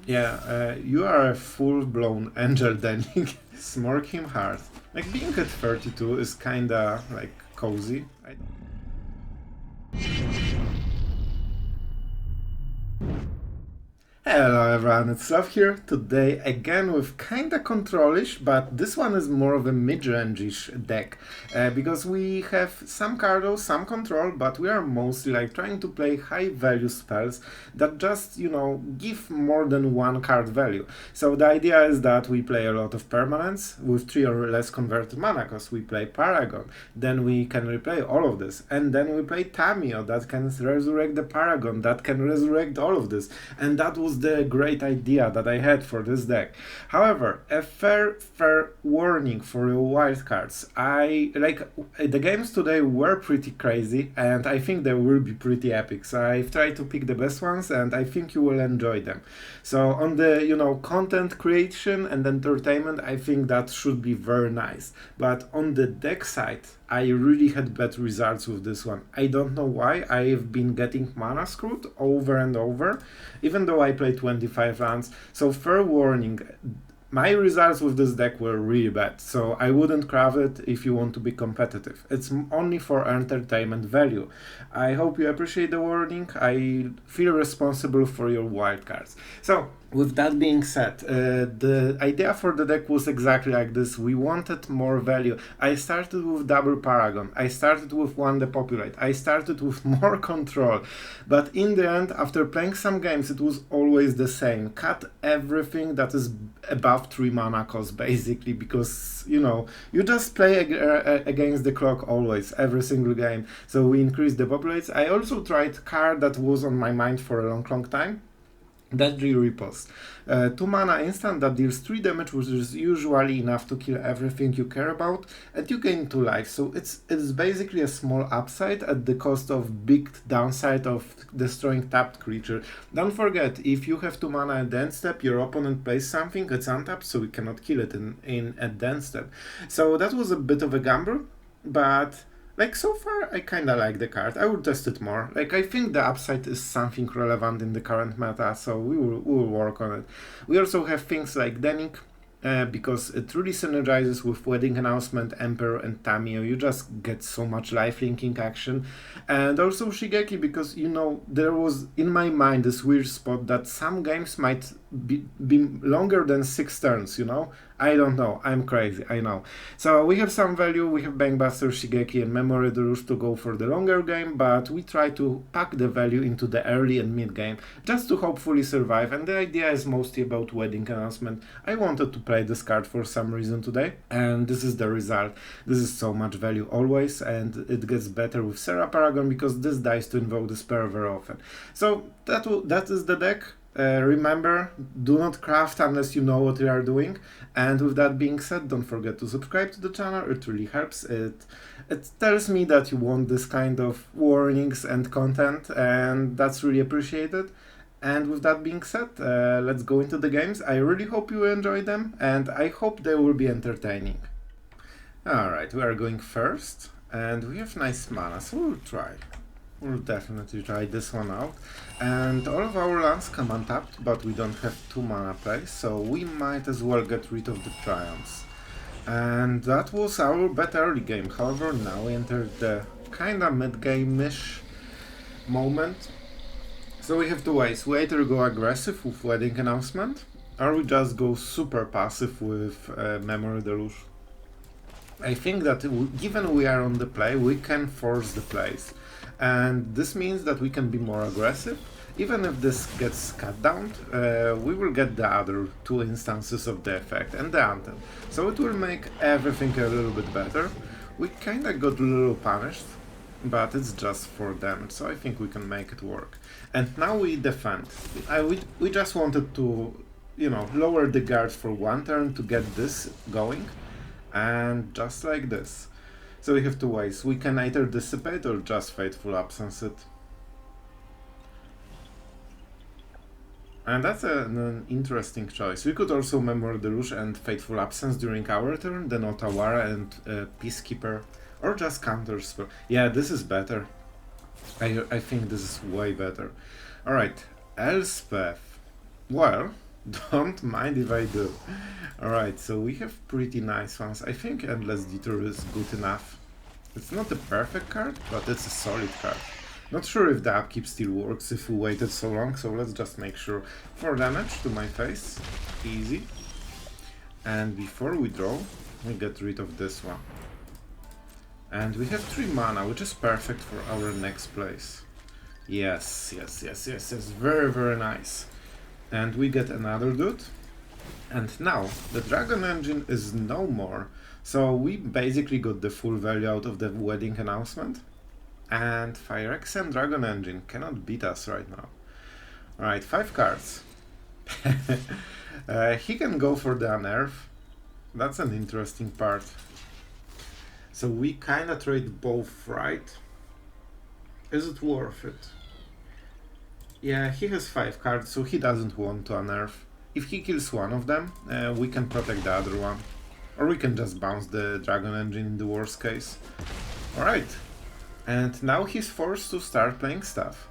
Yeah, you are a full-blown angel Danny. Smirk him hard. Like, being at 32 is kinda, like, cozy. Hello everyone, it's Sloth here, today again with kinda controlish, but this one is more of a mid-range-ish deck, because we have some cardo, some control, but we are mostly like trying to play high-value spells that just, give more than one card value. So the idea is that we play a lot of permanents with 3 or less converted mana, because we play Paragon, then we can replay all of this, and then we play Tamiyo that can resurrect the Paragon, that can resurrect all of this, and that was the great idea that I had for this deck. However, a fair warning for your wildcards. The games today were pretty crazy, and I think they will be pretty epic. So I've tried to pick the best ones, and I think you will enjoy them. So on the content creation and entertainment, I think that should be very nice. But on the deck side, I really had bad results with this one. I don't know why. I've been getting mana screwed over and over, even though I played 25 rounds. So fair warning, my results with this deck were really bad, so I wouldn't craft it if you want to be competitive. It's only for entertainment value. I hope you appreciate the warning. I feel responsible for your wildcards. So, with that being said, the idea for the deck was exactly like this. We wanted more value. I started with double Paragon. I started with one Depopulate. I started with more control. But in the end, after playing some games, it was always the same. Cut everything that is above 3 mana cost, basically, because, you just play against the clock always, every single game. So we increased the populates. I also tried card that was on my mind for a long time. Deadly Riposte. 2 mana instant that deals 3 damage, which is usually enough to kill everything you care about, and you gain 2 life. So it's basically a small upside at the cost of big downside of destroying tapped creature. Don't forget, if you have 2 mana at the end step, your opponent plays something, it's untapped, so we cannot kill it in at the end step. So that was a bit of a gamble, but so far, I kinda like the card. I will test it more. I think the upside is something relevant in the current meta, so we will work on it. We also have things like Denik, because it really synergizes with Wedding Announcement, Emperor, and Tamiyo. You just get so much life linking action. And also Shigeki, because, there was in my mind this weird spot that some games might be longer than 6 turns, I don't know. I'm crazy, I know. So we have some value. We have Bankbuster, Shigeki, and Memory Deluge to go for the longer game, but we try to pack the value into the early and mid game just to hopefully survive. And the idea is mostly about Wedding Announcement. I wanted to play this card for some reason today, and this is the result. This is so much value always, and it gets better with Serra Paragon because this dies to invoke the Spara very often. So that is the deck. Remember, do not craft unless you know what you are doing. And with that being said, don't forget to subscribe to the channel. It really helps. It tells me that you want this kind of warnings and content, and that's really appreciated. And with that being said, let's go into the games. I really hope you enjoy them, and I hope they will be entertaining. Alright, we are going first, and we have nice mana, so we'll try. We'll definitely try this one out. And all of our lands come untapped, but we don't have 2 mana plays, so we might as well get rid of the Triumphs. And that was our bet early game. However, now we entered the kinda mid-game-ish moment. So we have 2 ways. We either go aggressive with Wedding Announcement, or we just go super passive with Memory Deluge. I think that given we are on the play, we can force the plays. And this means that we can be more aggressive. Even if this gets cut down, we will get the other 2 instances of the effect and the anthem. So it will make everything a little bit better. We kinda got a little punished, but it's just for damage, so I think we can make it work. And now we defend. We just wanted to, lower the guards for 1 turn to get this going, and just like this. So we have 2 ways. We can either Dissipate or just Fateful Absence it. And that's an interesting choice. We could also Memory Deluge and Fateful Absence during our turn, then Otawara and Peacekeeper, or just counter spell. Yeah, this is better. I think this is way better. Alright, Elspeth. Well, Don't mind if I do. Alright, so we have pretty nice ones. I think Endless Detour is good enough. It's not a perfect card, but it's a solid card. Not sure if the upkeep still works if we waited so long, so let's just make sure. 4 damage to my face. Easy. And before we draw, we get rid of this one. And we have 3 mana, which is perfect for our next place. Yes. Very, very nice. And we get another dude. And now, the Dragon Engine is no more. So we basically got the full value out of the wedding announcement. And Phyrexian Dragon Engine cannot beat us right now. Alright, 5 cards. He can go for the Unearth. That's an interesting part. So we kinda trade both, right? Is it worth it? Yeah, he has 5 cards, so he doesn't want to Unearth. If he kills one of them, we can protect the other one. Or we can just bounce the Dragon Engine in the worst case. Alright. And now he's forced to start playing stuff.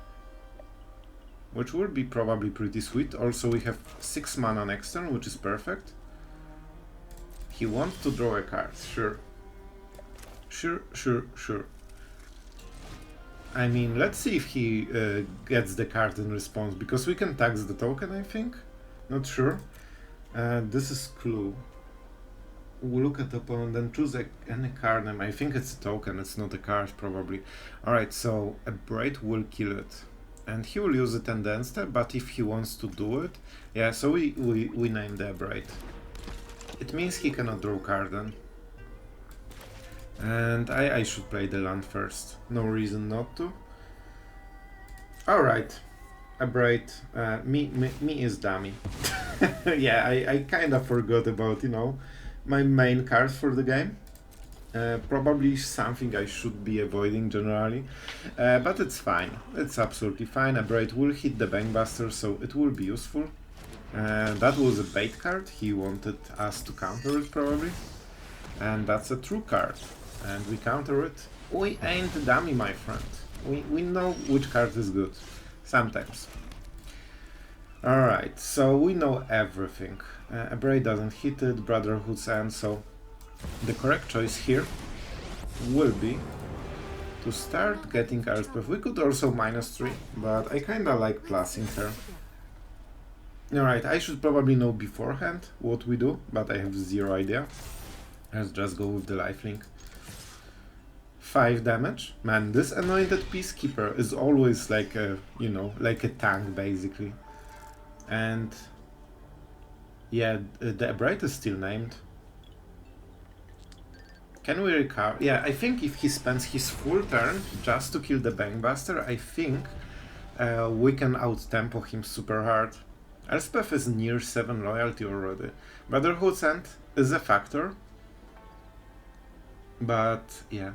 Which will be probably pretty sweet. Also we have 6 mana next turn, which is perfect. He wants to draw a card, sure. Sure. I mean, let's see if he gets the card in response, because we can tax the token, I think. Not sure. This is clue. We'll look at the opponent and choose any card name. I think it's a token, it's not a card, probably. Alright, so a Braid will kill it. And he will use it in the end step, but if he wants to do it... Yeah, so we name the Braid. It means he cannot draw card then. And I should play the land first. No reason not to. Alright. A Braid. Me is dummy. Yeah, I kinda forgot about, you know, my main cards for the game. Probably something I should be avoiding generally. But it's fine. It's absolutely fine. A Braid will hit the Bankbuster, so it will be useful. That was a bait card. He wanted us to counter it probably. And that's a true card. And we counter it. We ain't dummy, my friend. We know which card is good. Sometimes. Alright, so we know everything. A Braid doesn't hit it, Brotherhood's End, so the correct choice here will be to start getting Elspeth. We could also -3, but I kinda like plussing her. Alright, I should probably know beforehand what we do, but I have 0 idea. Let's just go with the lifelink. 5 damage. Man, this Anointed Peacekeeper is always like a, you know, like a tank basically. And yeah, the Braid is still named. Can we recover? Yeah, I think if he spends his full turn just to kill the Bankbuster, I think we can out-tempo him super hard. Elspeth is near 7 loyalty already. Brotherhood's End is a factor. But yeah.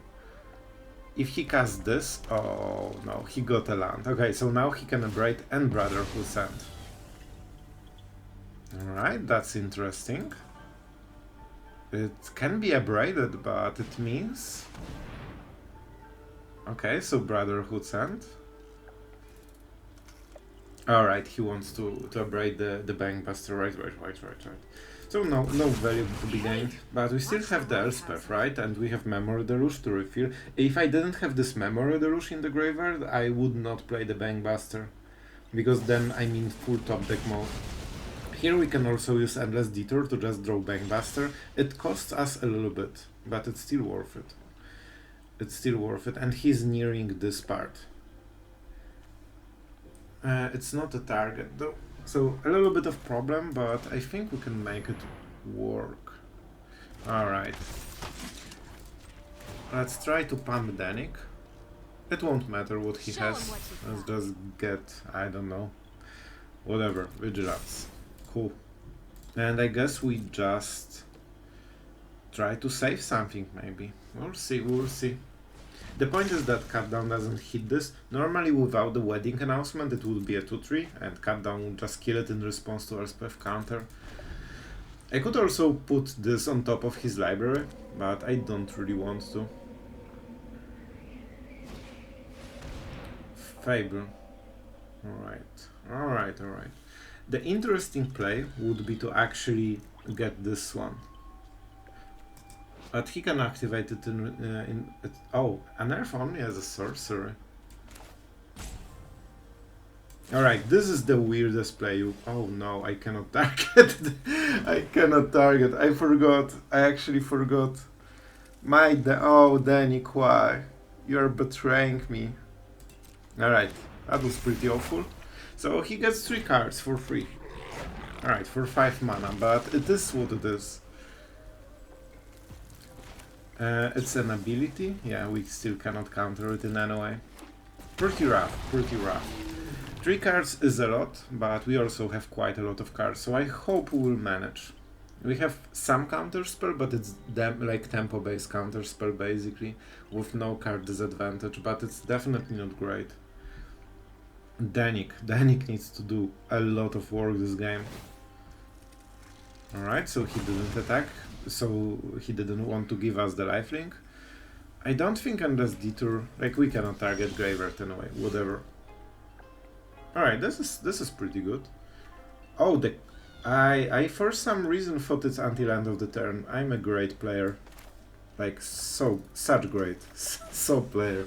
If he casts this... Oh no, he got a land. Okay, so now he can Braid and Brotherhood's End. Alright, that's interesting. It can be abraded, but it means... Okay, so Brotherhood's End. Alright, he wants to abrade the Bankbuster, right. So no value to be gained, but we still have the Elspeth, right? And we have Memory Deluge to refill. If I didn't have this Memory Deluge in the graveyard, I would not play the Bankbuster, because then I'm in full top deck mode. Here we can also use Endless Detour to just draw Bankbuster. It costs us a little bit, but it's still worth it. It's still worth it, and he's nearing this part. It's not a target though, so a little bit of problem, but I think we can make it work. Alright. Let's try to pump Danik. It won't matter what he has. Let's just get, I don't know, whatever, Vigilance. Cool. And I guess we just try to save something, maybe. We'll see. The point is that Cutdown doesn't hit this. Normally without the wedding announcement it would be a 2-3 and Cutdown would just kill it in response to Elspeth counter. I could also put this on top of his library, but I don't really want to. Fable. Alright. The interesting play would be to actually get this one. But he can activate it oh, an Earth only as a sorcery. Alright, this is the weirdest play. Oh no, I cannot target. I cannot target. I forgot. I actually forgot. Oh, Danny, why? You're betraying me. Alright, that was pretty awful. So he gets 3 cards for free. Alright, for 5 mana, but it is what it is. It's an ability. Yeah, we still cannot counter it in any way. Pretty rough, pretty rough. 3 cards is a lot, but we also have quite a lot of cards, so I hope we will manage. We have some counterspell, but it's like tempo-based counterspell basically, with no card disadvantage, but it's definitely not great. Danik needs to do a lot of work this game. Alright, so he didn't attack, so he didn't want to give us the lifelink. I don't think unless Detour, like we cannot target Graveyard anyway, whatever. Alright, this is pretty good. Oh, I for some reason thought it's until end of the turn. I'm a great player. Like, such great. So player.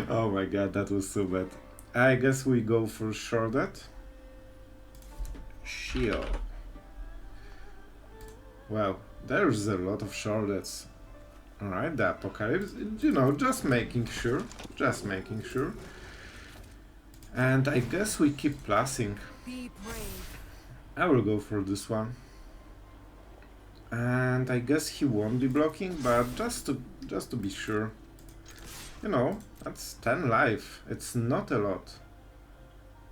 Oh my god, that was so bad. I guess we go for Shordet. Shield. Well, there's a lot of Shordets. Alright, the Apocalypse, you know, just making sure. Just making sure. And I guess we keep plussing. Be brave. I will go for this one. And I guess he won't be blocking, but just to be sure. You know, that's 10 life. It's not a lot.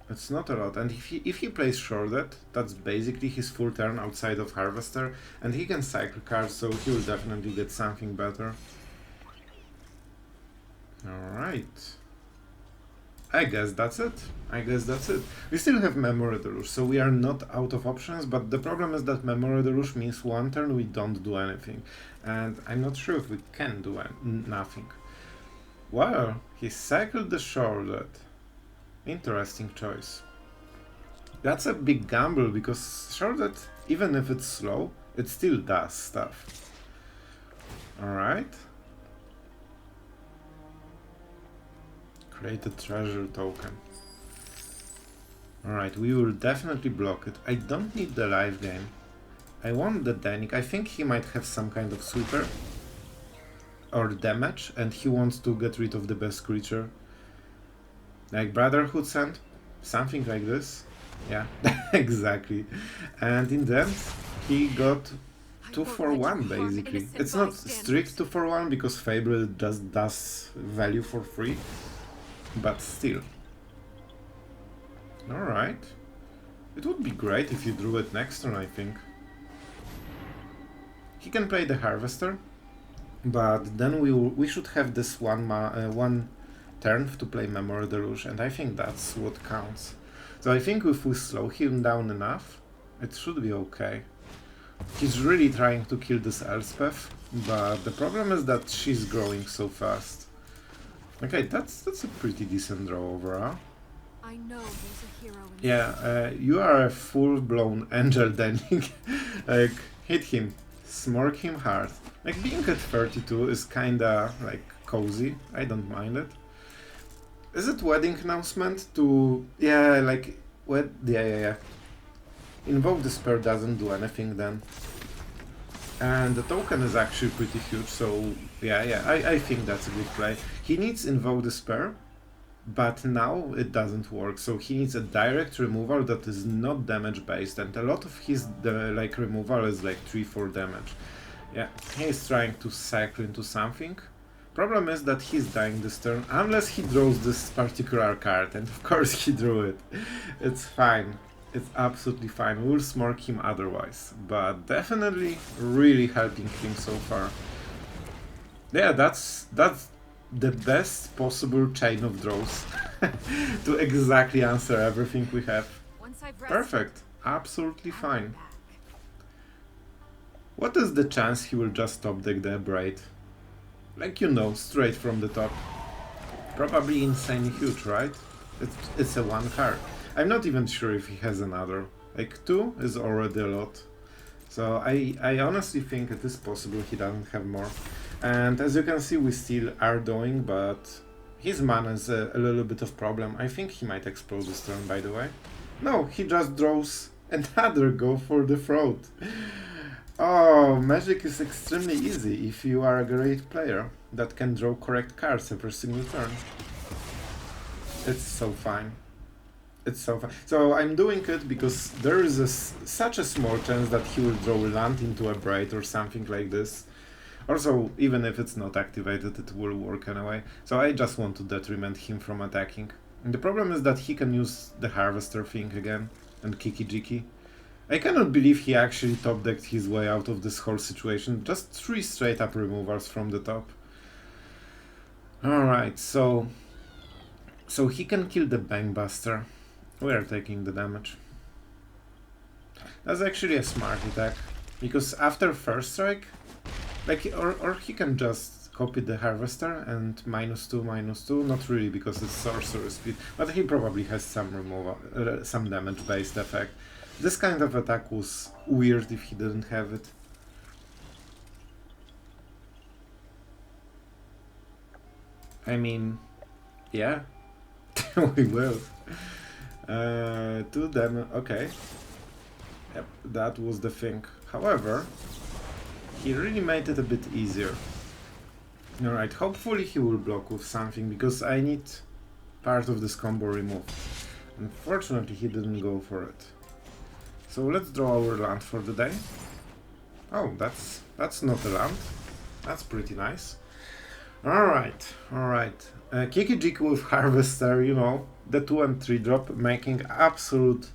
It's not a lot. And if he plays Shorted, that's basically his full turn outside of Harvester, and he can cycle cards, so he will definitely get something better. Alright. I guess that's it. We still have Memory Deluge, so we are not out of options, but the problem is that Memory Deluge means one turn we don't do anything. And I'm not sure if we can do nothing. Well, he cycled the Shorted. Interesting choice. That's a big gamble, because Shorted, even if it's slow, it still does stuff. Alright. Create a treasure token. Alright, we will definitely block it. I don't need the live game. I want the Danik. I think he might have some kind of sweeper. Or damage, and he wants to get rid of the best creature. Like Brotherhood Sand? Something like this. Yeah, exactly. And in the end, he got 2 for 1 basically. It's not strict 2 for 1 because Fable just does value for free. But still. Alright. It would be great if you drew it next turn, I think. He can play the Harvester, but then we should have this one turn to play Memory Deluge, and I think that's what counts. So I think if we slow him down enough, it should be okay. He's really trying to kill this Elspeth, but the problem is that she's growing so fast. Okay, that's a pretty decent draw overall. I know there's a hero in Yeah, you are a full-blown angel Danik. Like, hit him, smork him hard. Like, being at 32 is kinda, like, cozy. I don't mind it. Is it wedding announcement to... Yeah, like... Yeah. Invoke Despair doesn't do anything then. And the token is actually pretty huge, so... Yeah, I think that's a good play. He needs Invoke Despair, but now it doesn't work, so he needs a direct removal that is not damage based, and a lot of his like removal is like 3-4 damage. Yeah, he's trying to cycle into something. Problem is that he's dying this turn, unless he draws this particular card, and of course he drew it. It's fine. It's absolutely fine. We'll smork him otherwise, but definitely really helping him so far. Yeah, that's the best possible chain of draws to exactly answer everything we have. Perfect. Absolutely fine. What is the chance he will just top deck the Braid? Like, you know, straight from the top. Probably insanely huge, right? It's a 1 card. I'm not even sure if he has another. Like 2 is already a lot. So I honestly think it is possible he doesn't have more. And as you can see, we still are doing, but his mana is a little bit of problem. I think he might explode this turn, by the way. No, he just draws another go for the throat. Oh, Magic is extremely easy if you are a great player that can draw correct cards every single turn. It's so fine. It's so fun. So I'm doing it because there is such a small chance that he will draw land into a braid or something like this. Also, even if it's not activated, it will work anyway. So I just want to detriment him from attacking. And the problem is that he can use the harvester thing again and Kiki-Jiki. I cannot believe he actually top decked his way out of this whole situation. Just 3 straight up removals from the top. Alright, so he can kill the Bankbuster. We are taking the damage. That's actually a smart attack, because after first strike, like, or he can just copy the harvester and -2/-2, not really because it's sorcerer speed, but he probably has some removal, some damage based effect. This kind of attack was weird if he didn't have it. I mean, yeah, we will. 2 damage, okay. Yep, that was the thing. However, he really made it a bit easier. Alright, hopefully he will block with something, because I need part of this combo removed. Unfortunately, he didn't go for it. So let's draw our land for the day. Oh, that's not a land. That's pretty nice. Alright. Kiki-Jiki with Harvester, you know, the 2 and 3 drop, making absolute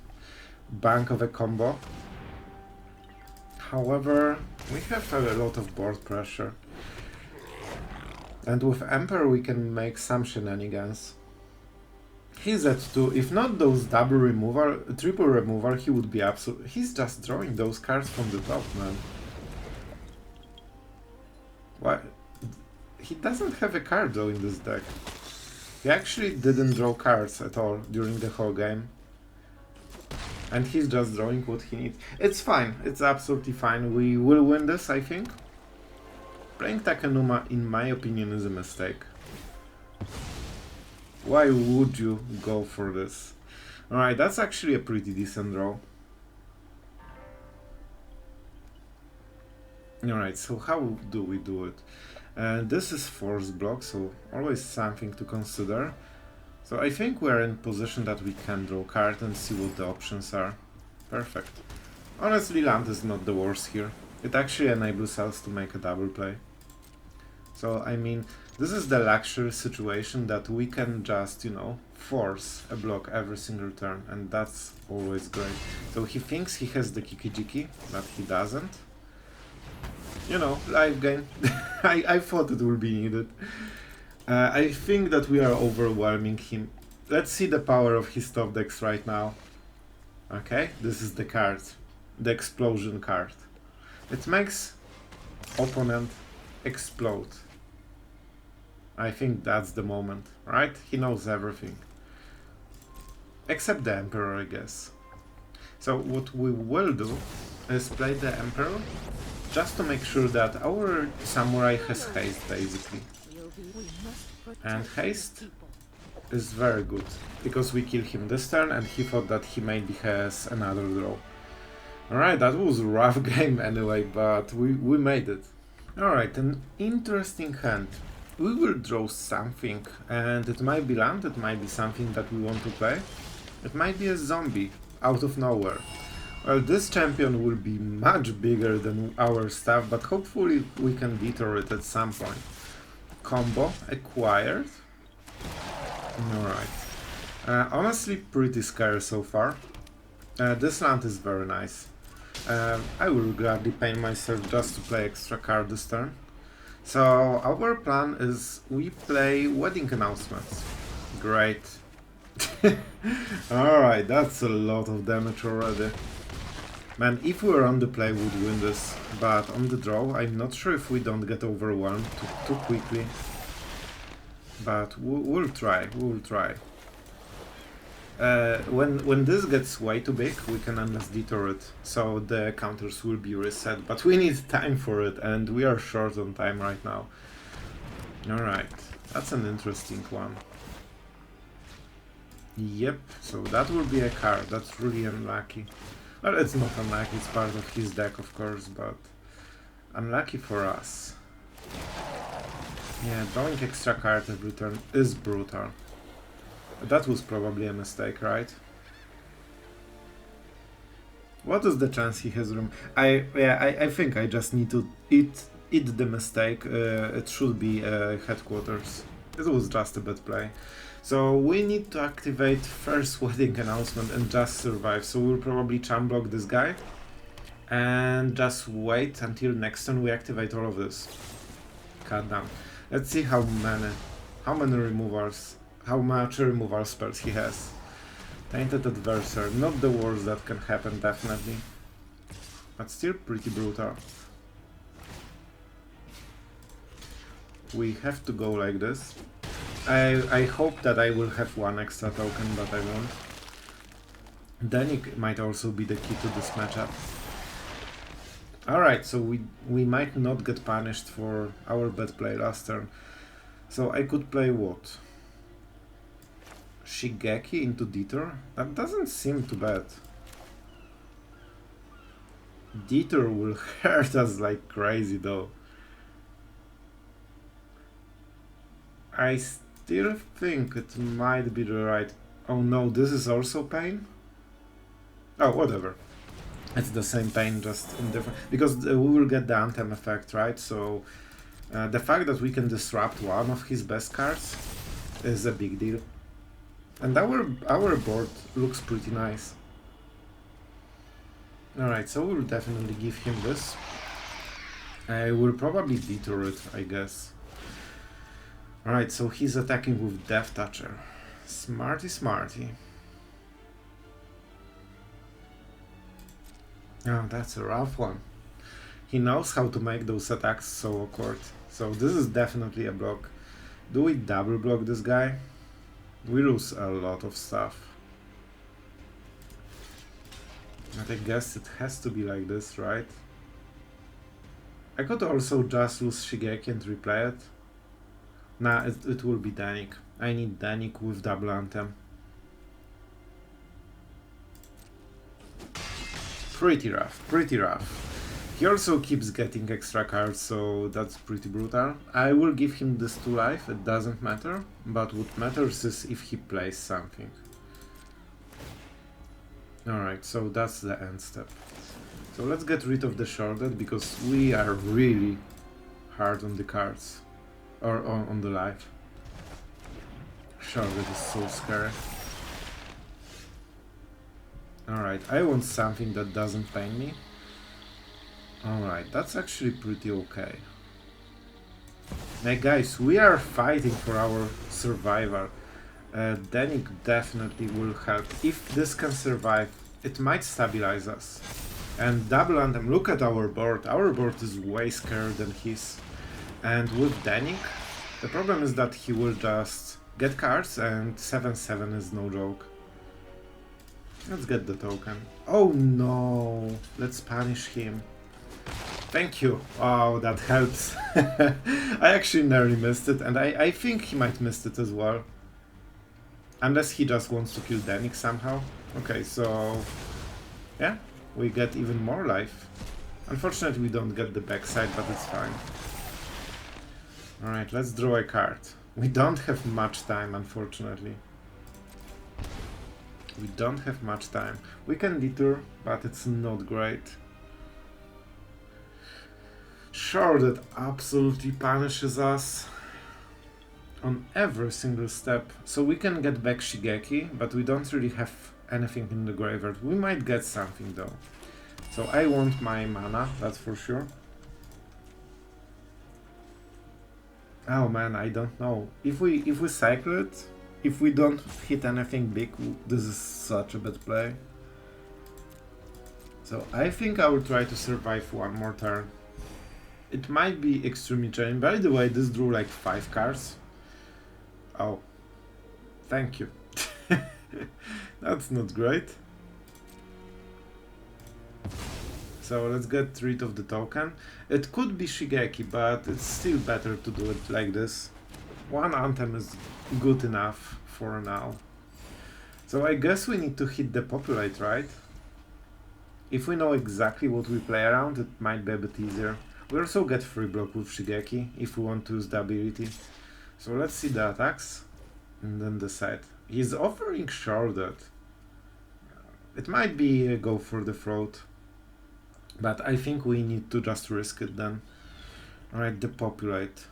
bank of a combo. However, we have a lot of board pressure. And with Emperor we can make some shenanigans. He's at 2. If not those double removal, triple removal, he would be absolute. He's just drawing those cards from the top, man. Why? He doesn't have a card though in this deck. He actually didn't draw cards at all during the whole game. And he's just drawing what he needs. It's fine. It's absolutely fine. We will win this, I think. Playing Takenuma, in my opinion, is a mistake. Why would you go for this? Alright, that's actually a pretty decent draw. Alright, so how do we do it? This is force block, so always something to consider. So I think we're in position that we can draw card and see what the options are. Perfect. Honestly, land is not the worst here. It actually enables us to make a double play. So I mean, this is the luxury situation that we can just, you know, force a block every single turn, and that's always great. So he thinks he has the Kiki-Jiki, but he doesn't. You know, live game. I thought it would be needed. I think that we are overwhelming him. Let's see the power of his top decks right now. Okay, this is the card. The explosion card. It makes opponent explode. I think that's the moment, right? He knows everything. Except the Emperor, I guess. So what we will do is play the Emperor, just to make sure that our Samurai has haste, basically. And haste is very good, because we kill him this turn and he thought that he maybe has another draw. Alright, that was a rough game anyway, but we made it. Alright, an interesting hand. We will draw something, and it might be land, it might be something that we want to play. It might be a zombie, out of nowhere. Well, this champion will be much bigger than our stuff, but hopefully we can detour it at some point. Combo acquired. Alright. Honestly, pretty scary so far. This land is very nice. I will gladly pay myself just to play extra card this turn. So our plan is we play Wedding Announcements. Great. Alright, that's a lot of damage already. Man, if we were on the play, we'd win this, but on the draw, I'm not sure if we don't get overwhelmed too quickly. But we'll try, we'll try. When this gets way too big, we can endless detour it, so the counters will be reset. But we need time for it, and we are short on time right now. Alright, that's an interesting one. Yep, so that will be a card. That's really unlucky. Well, it's not unlucky, it's part of his deck, of course, but unlucky for us. Yeah, drawing extra card every turn is brutal. That was probably a mistake, right? What is the chance he has room? I think I just need to eat the mistake. It should be headquarters. It was just a bad play. So we need to activate first wedding announcement and just survive. So we'll probably chum block this guy and just wait until next turn we activate all of this. Cut down. Let's see how many removals, how much removal spells he has. Tainted Adversary, not the worst that can happen, definitely, but still pretty brutal. We have to go like this. I hope that I will have one extra token, but I won't. Then it might also be the key to this matchup. Alright, so we might not get punished for our bad play last turn. So I could play what? Shigeki into Detour? That doesn't seem too bad. Detour will hurt us like crazy though. I still think it might be the right... Oh no, this is also pain? Oh, whatever. It's the same pain, just in different... Because we will get the Anthem effect, right? So the fact that we can disrupt one of his best cards is a big deal. And our board looks pretty nice. Alright, so we'll definitely give him this. I will probably detour it, I guess. Alright, so he's attacking with Death Toucher. Smarty. Oh, that's a rough one. He knows how to make those attacks so awkward. So this is definitely a block. Do we double block this guy? We lose a lot of stuff. But I guess it has to be like this, right? I could also just lose Shigeki and replay it. Nah, it will be Danik. I need Danik with double Anthem. Pretty rough. He also keeps getting extra cards, so that's pretty brutal. I will give him this 2 life, it doesn't matter, but what matters is if he plays something. Alright, so that's the end step. So let's get rid of the shorted, because we are really hard on the cards. Or on the life. Shorted is so scary. Alright, I want something that doesn't pain me. Alright, that's actually pretty okay. Now guys, we are fighting for our survival. Danik definitely will help. If this can survive, it might stabilize us. And double Anthem, look at our board. Our board is way scarier than his. And with Danik, the problem is that he will just get cards and 7/7 is no joke. Let's get the token. Oh no! Let's punish him. Thank you. Oh, that helps. I actually nearly missed it, and I think he might miss it as well. Unless he just wants to kill Danik somehow. Okay, so... yeah, we get even more life. Unfortunately, we don't get the backside, but it's fine. Alright, let's draw a card. We don't have much time, unfortunately. We don't have much time. We can detour, but it's not great. Sure, that absolutely punishes us on every single step. So we can get back Shigeki, but we don't really have anything in the graveyard. We might get something though. So I want my mana, that's for sure. Oh man, I don't know. If we cycle it, if we don't hit anything big, this is such a bad play. So I think I will try to survive one more turn. It might be extremely challenging. By the way, this drew like 5 cards. Oh, thank you. That's not great. So let's get rid of the token. It could be Shigeki, but it's still better to do it like this. One anthem is good enough for now. So I guess we need to hit Depopulate, right? If we know exactly what we play around, it might be a bit easier. We also get free block with Shigeki if we want to use the ability. So let's see the attacks and then decide. He's offering Shrouded. It might be a go for the throat, but I think we need to just risk it then. Alright, Depopulate.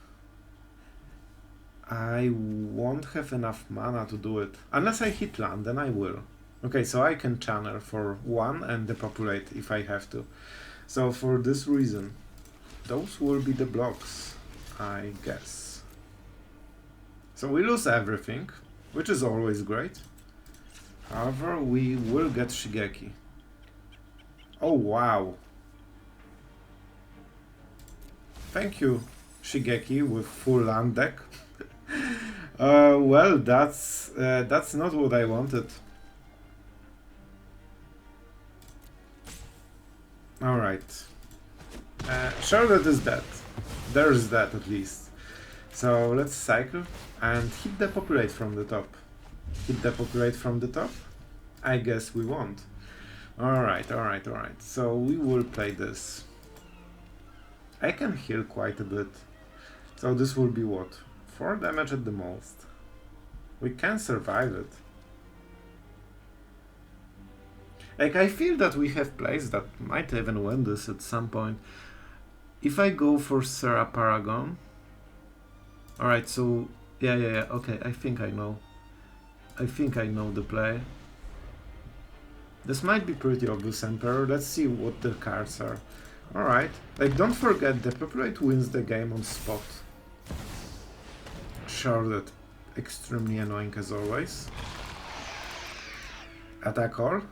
I won't have enough mana to do it. Unless I hit land, then I will. Okay, so I can channel for 1 and Depopulate if I have to. So for this reason, those will be the blocks, I guess. So we lose everything, which is always great. However, we will get Shigeki. Oh wow. Thank you, Shigeki, with full land deck. Well, that's not what I wanted. Alright. Charlotte is dead. There's that at least. So let's cycle and hit Depopulate from the top. Hit Depopulate from the top? I guess we won't. Alright. So we will play this. I can heal quite a bit. So this will be what? 4 damage at the most. We can survive it. Like, I feel that we have plays that might even win this at some point. If I go for Serra Paragon... Alright, so... Yeah, okay, I think I know. I think I know the play. This might be pretty obvious, Emperor. Let's see what the cards are. Alright. Like, don't forget, Depopulate wins the game on spot. Charlotte, extremely annoying as always. Adarkar?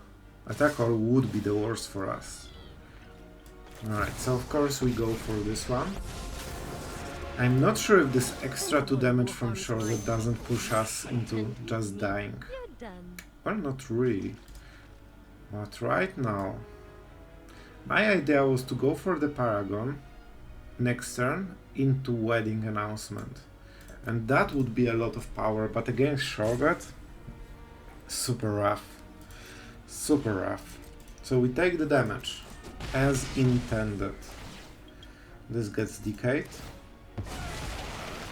Adarkar would be the worst for us. Alright, so of course we go for this one. I'm not sure if this extra 2 damage from Charlotte doesn't push us into just dying. Well, not really. But right now, my idea was to go for the Paragon next turn into Wedding Announcement. And that would be a lot of power, but against Charlotte, super rough. Super rough. So we take the damage as intended. This gets decayed.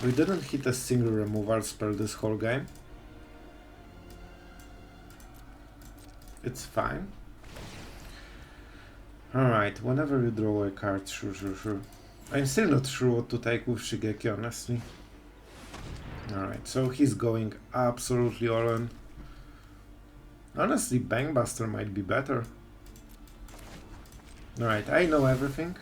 We didn't hit a single removal spell this whole game. It's fine. Alright, whenever you draw a card, sure. I'm still not sure what to take with Shigeki, honestly. Alright, so he's going absolutely all in. Honestly, Bangbuster might be better. Alright, I know everything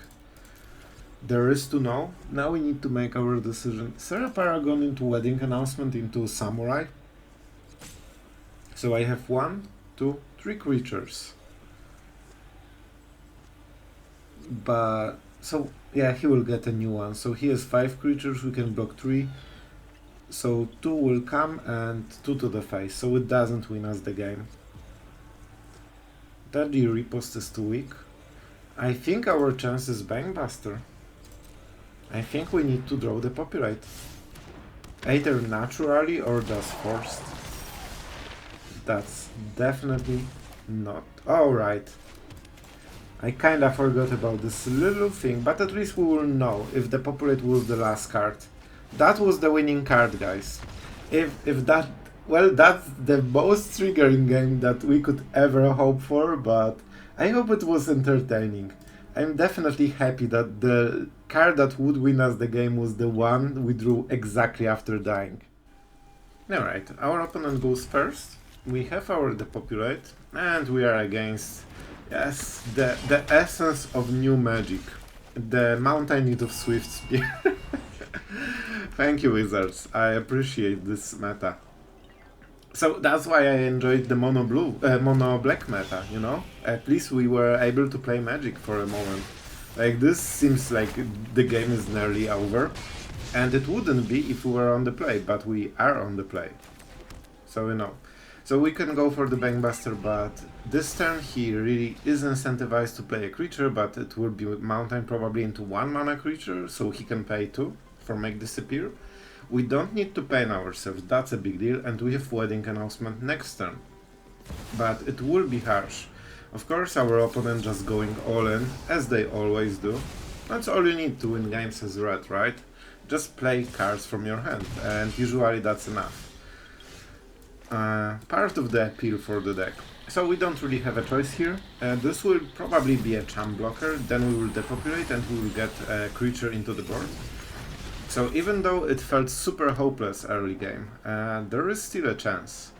there is to know. Now we need to make our decision. Serra Paragon into Wedding Announcement into Samurai. So I have 1, 2, 3 creatures. But, so, yeah, he will get a new one. So he has 5 creatures, we can block 3. So 2 will come and 2 to the face, so it doesn't win us the game. Deadly Riposte is too weak. I think our chance is Bangbuster. I think we need to draw Depopulate. Either naturally or just forced. That's definitely not. Alright. I kinda forgot about this little thing, but at least we will know if Depopulate was the last card. That was the winning card, guys. If that... Well, that's the most triggering game that we could ever hope for, but I hope it was entertaining. I'm definitely happy that the card that would win us the game was the one we drew exactly after dying. Alright, our opponent goes first. We have our Depopulate, and we are against, yes, the essence of new magic. The Mountain Need of Swift Spear. Thank you, Wizards. I appreciate this meta. So that's why I enjoyed the mono black meta, you know? At least we were able to play Magic for a moment. Like, this seems like the game is nearly over. And it wouldn't be if we were on the play, but we are on the play. So, you know. So we can go for the Bankbuster, but this turn he really is incentivized to play a creature, but it will be mountain probably into 1 mana creature, so he can pay 2 for make disappear. We don't need to pain ourselves, that's a big deal, and we have Wedding Announcement next turn. But it will be harsh. Of course our opponent just going all in, as they always do. That's all you need to win games as red, right? Just play cards from your hand, and usually that's enough. Part of the appeal for the deck. So we don't really have a choice here. This will probably be a champ blocker, then we will depopulate and we will get a creature into the board. So even though it felt super hopeless early game, there is still a chance.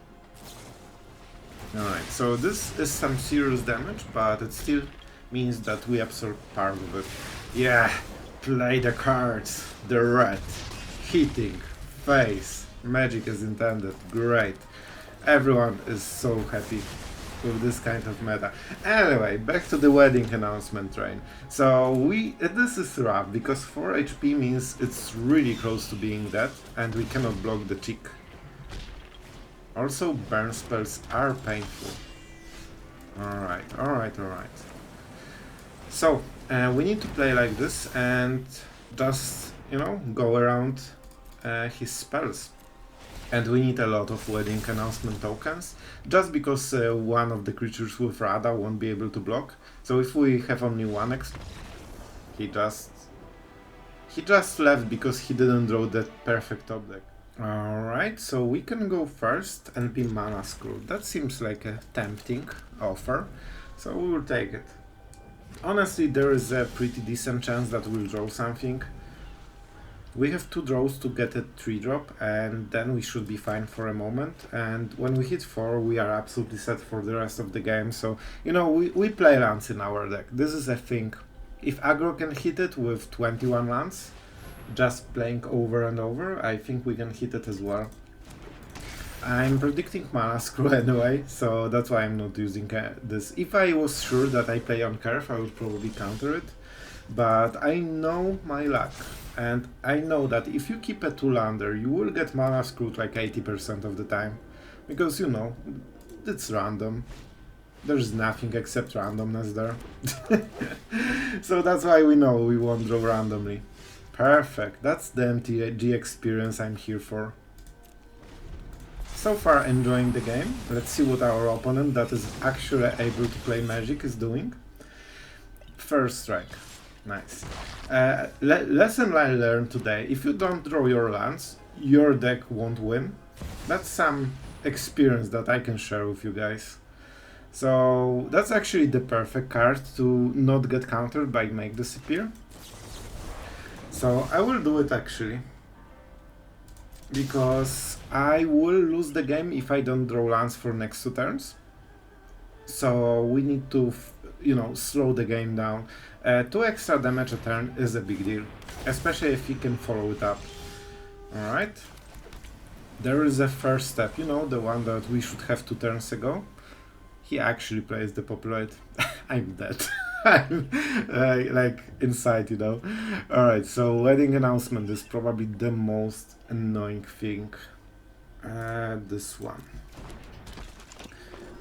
Alright, so this is some serious damage, but it still means that we absorb part of it. Yeah, play the cards. The red, hitting, face, magic is intended, great. Everyone is so happy with this kind of meta. Anyway, back to the Wedding Announcement train. So this is rough, because 4 HP means it's really close to being dead, and we cannot block the cheek. Also, burn spells are painful. Alright. So, we need to play like this and just, you know, go around his spells. And we need a lot of Wedding Announcement tokens, just because one of the creatures with Rada won't be able to block. So if we have only one he just left because he didn't draw that perfect top deck. Alright, so we can go first and be mana screwed. That seems like a tempting offer, so we will take it. Honestly, there is a pretty decent chance that we'll draw something. We have 2 draws to get a 3-drop, and then we should be fine for a moment. And when we hit 4, we are absolutely set for the rest of the game. So, you know, we play lands in our deck. This is a thing. If aggro can hit it with 21 lands, just playing over and over, I think we can hit it as well. I'm predicting mana screw anyway, so that's why I'm not using this. If I was sure that I play on curve, I would probably counter it. But I know my luck. And I know that if you keep a 2-lander, you will get mana screwed like 80% of the time. Because, you know, it's random. There's nothing except randomness there. So that's why we know we won't draw randomly. Perfect, that's the MTG experience I'm here for. So far enjoying the game. Let's see what our opponent that is actually able to play Magic is doing. First strike. Nice. Lesson I learned today: if you don't draw your lands, your deck won't win. That's some experience that I can share with you guys. So that's actually the perfect card to not get countered by Make Disappear. So I will do it actually, because I will lose the game if I don't draw lands for next 2 turns. So we need to, you know, slow the game down. 2 extra damage a turn is a big deal, especially if he can follow it up. Alright. There is a first step, you know, the one that we should have 2 turns ago. He actually plays Depopulate. I'm dead. I'm like inside, you know. Alright, so Wedding Announcement is probably the most annoying thing. This one.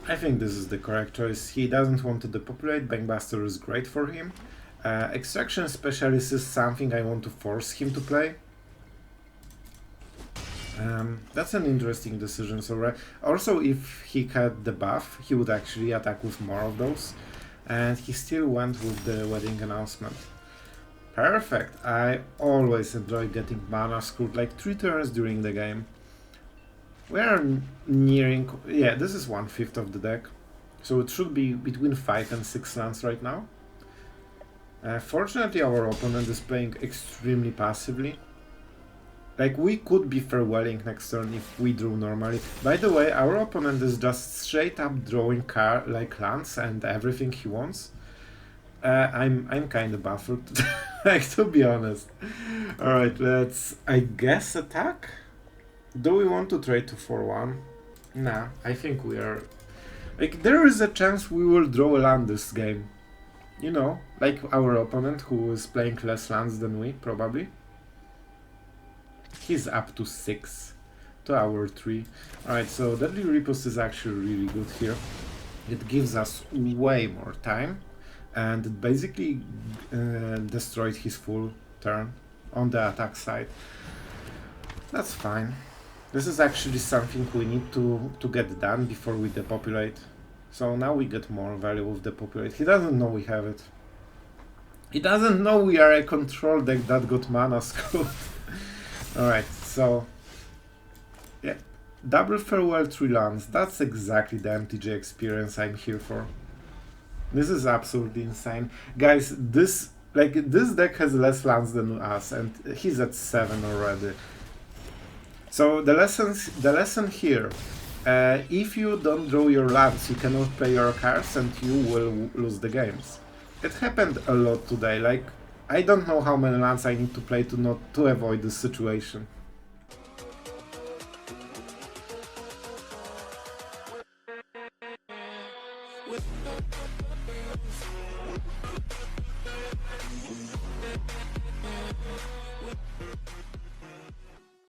I think this is the correct choice. He doesn't want to depopulate. Bankbuster is great for him. Extraction Specialist is something I want to force him to play. That's an interesting decision. So also, if he had the buff, he would actually attack with more of those. And he still went with the Wedding Announcement. Perfect. I always enjoy getting mana screwed like 3 turns during the game. We are nearing... yeah, this is 1/5 of the deck. So it should be between 5 and 6 lands right now. Fortunately, our opponent is playing extremely passively. Like, we could be farewelling next turn if we drew normally. By the way, our opponent is just straight up drawing like lands and everything he wants. I'm kinda baffled, like, to be honest. Alright, let's, I guess, attack? Do we want to trade to 4-1? Nah, I think we are... like, there is a chance we will draw a land this game. You know, like our opponent who is playing less lands than we, probably. He's up to 6. to our 3. Alright, so Deadly Riposte is actually really good here. It gives us way more time, and it basically destroyed his full turn on the attack side. That's fine. This is actually something we need to get done before we depopulate. So now we get more value with Depopulate. He doesn't know we have it. He doesn't know we are a control deck that got mana scope. Alright, so yeah. Double Farewell 3 lands. That's exactly the MTG experience I'm here for. This is absolutely insane. Guys, this deck has less lands than us, and he's at 7 already. So the lesson here, if you don't draw your lands, you cannot play your cards and you will lose the games. It happened a lot today, like, I don't know how many lands I need to play to avoid this situation.